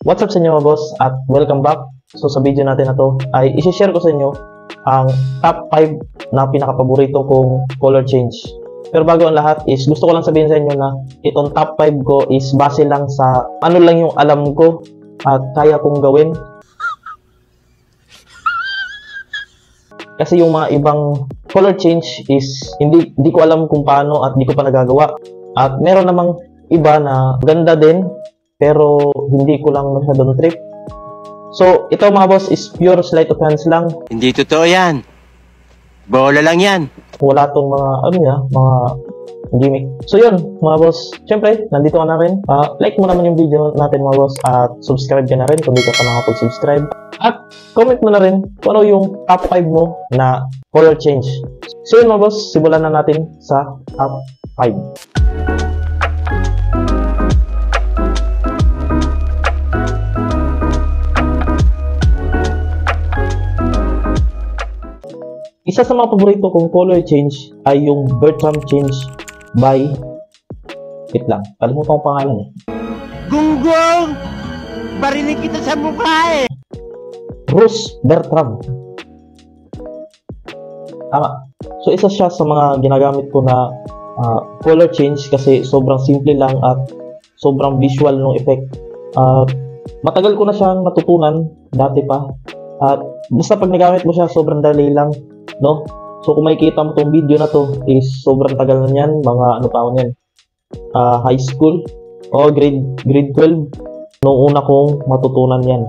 What's up sa inyo mga boss at welcome back. So sa video natin na to ay isi-share ko sa inyo ang top 5 na pinaka-paborito kong color change. Pero bago ang lahat is gusto ko lang sabihin sa inyo na itong top 5 ko is base lang sa ano lang yung alam ko at kaya kong gawin. Kasi yung mga ibang color change is hindi ko alam kung paano at hindi ko pa nagagawa. At meron namang iba na ganda din pero hindi ko lang masyadong trip. So, ito mga boss is pure sleight of hands lang. Hindi totoo yan. Bola lang yan. Wala tong mga, mga gimmick. So yun, mga boss. Siyempre, nandito ka na rin. Like mo naman yung video natin mga boss at subscribe ka na rin kung di ka pa nakapag-subscribe. At comment mo na rin kung ano yung top 5 mo na color change. So yun mga boss, simulan na natin sa top 5. Isa sa mga paborito kong color change ay yung Bertram change by... Wait lang, kalimutan ko pangalan eh. Gunggong! Barinig kita sa mukha eh! Bruce Bertram. Tama. So isa siya sa mga ginagamit ko na color change kasi sobrang simple lang at sobrang visual ng effect. Matagal ko na siyang natutunan dati pa. At basta pag nagamit mo siya, sobrang dali lang. No? So kung makikita mo tong video na to is sobrang tagal na niyan, mga ano taon yan, high school o grade 12 nung una kong matutunan yan.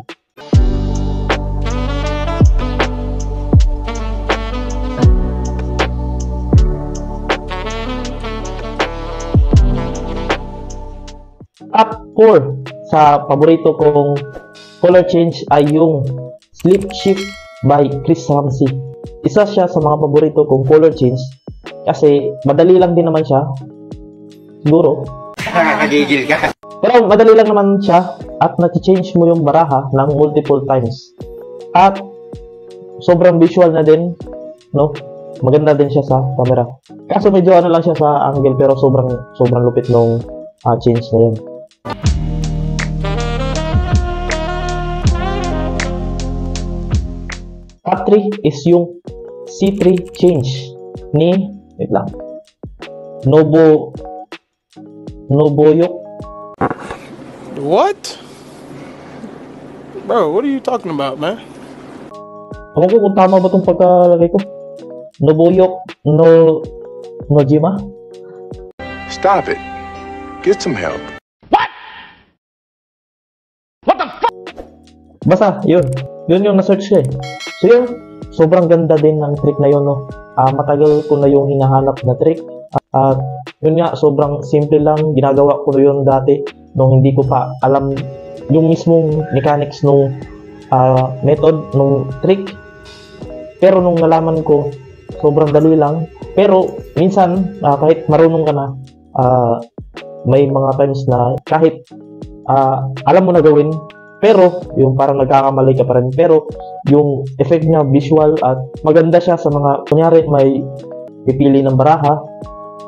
Top 4 sa paborito kong color change ay yung Sleep Shift by Chris Ramsey. Isa siya sa mga paborito kong color change kasi madali lang din naman siya. Siguro. Nakakagigil ka. Pero madali lang naman siya at nati-change mo yung baraha ng multiple times. At sobrang visual na din, no? Maganda din siya sa camera. Kaso medyo ano lang siya sa angle pero sobrang lupit nung change na yun. Top 3 is yung C3 change ni, wait lang, Noboyok. What? Bro, what are you talking about, man? Ako kung tama ba itong pagkalagay ko. Noboyok Nojima. Stop it. Get some help. What the fuck? Basta, yun yung na-search ko eh. So yun, sobrang ganda din ng trick na yun, no? Matagal ko na yung hinahanap na trick. At yun nga, sobrang simple lang. Ginagawa ko na yun dati nung hindi ko pa alam yung mismong mechanics nung method, nung trick. Pero nung nalaman ko, sobrang dali lang. Pero minsan, kahit marunong ka na, may mga times na kahit alam mo na gawin, pero yung parang nagkakamali ka pa rin. Pero yung effect niya visual at maganda siya sa mga, kunyari may pipili ng baraha,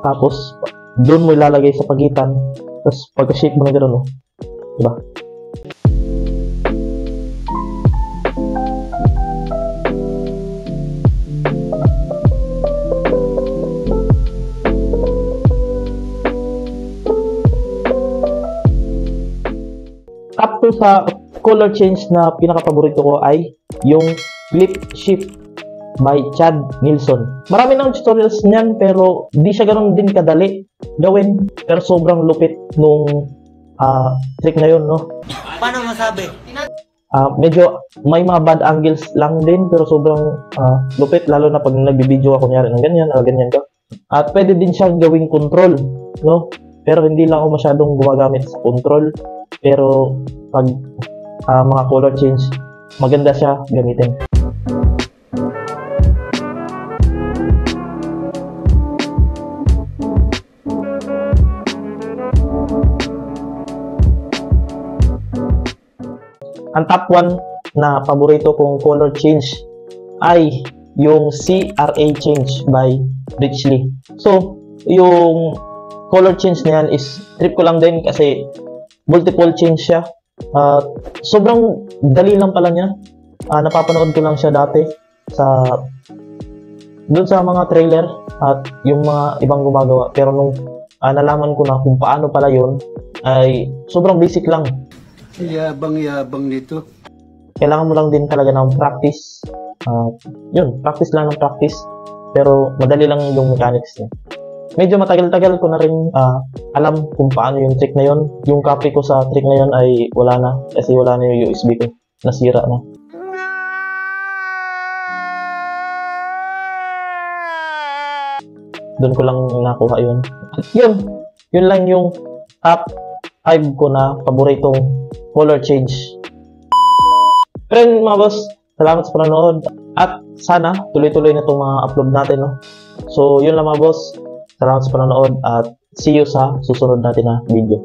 tapos doon mo ilalagay sa pagitan, tapos pagka-shake mo na gano'n, no? Diba? Top 2 sa color change na pinaka-paborito ko ay yung Flip Shift by Chad Nilsson. Marami ng tutorials niyan pero di siya ganoon din kadali gawin. Pero sobrang lupit nung trick na yun, no? Paano masabi? Medyo may mga bad angles lang din pero sobrang lupit lalo na pag nagbibideo ako kunyari ng ganyan o ganyan ka. At pwede din siyang gawing control, no? Pero hindi lang ako masyadong gumagamit sa control. Pero pag mga color change, maganda siya gamitin. Ang top 1 na paborito kong color change ay yung CRA change by Rich Lee. So, yung color change na yan is trip ko lang din kasi multiple change siya. Sobrang dali lang pala niya. Napapanood ko lang siya dati sa doon sa mga trailer at yung mga ibang gumagawa. Pero nung nalaman ko na kung paano pala yun, ay sobrang basic lang. Yabang-yabang nito. Kailangan mo lang din talaga ng practice. Practice lang ng practice. Pero madali lang yung mechanics niya. Medyo matagal-tagal ko na rin alam kung paano yung trick na yun. Yung copy ko sa trick na yun ay wala na. Kasi wala na yung USB ko. Nasira na. Doon ko lang nakuha yun. At yun lang yung top 5 ko na paboritong color change. Pero yun, mga boss, salamat sa panonood. At sana tuloy-tuloy na itong mga upload natin. No? So yun lang mga boss. Salamat sa panonood at see you sa susunod natin na video.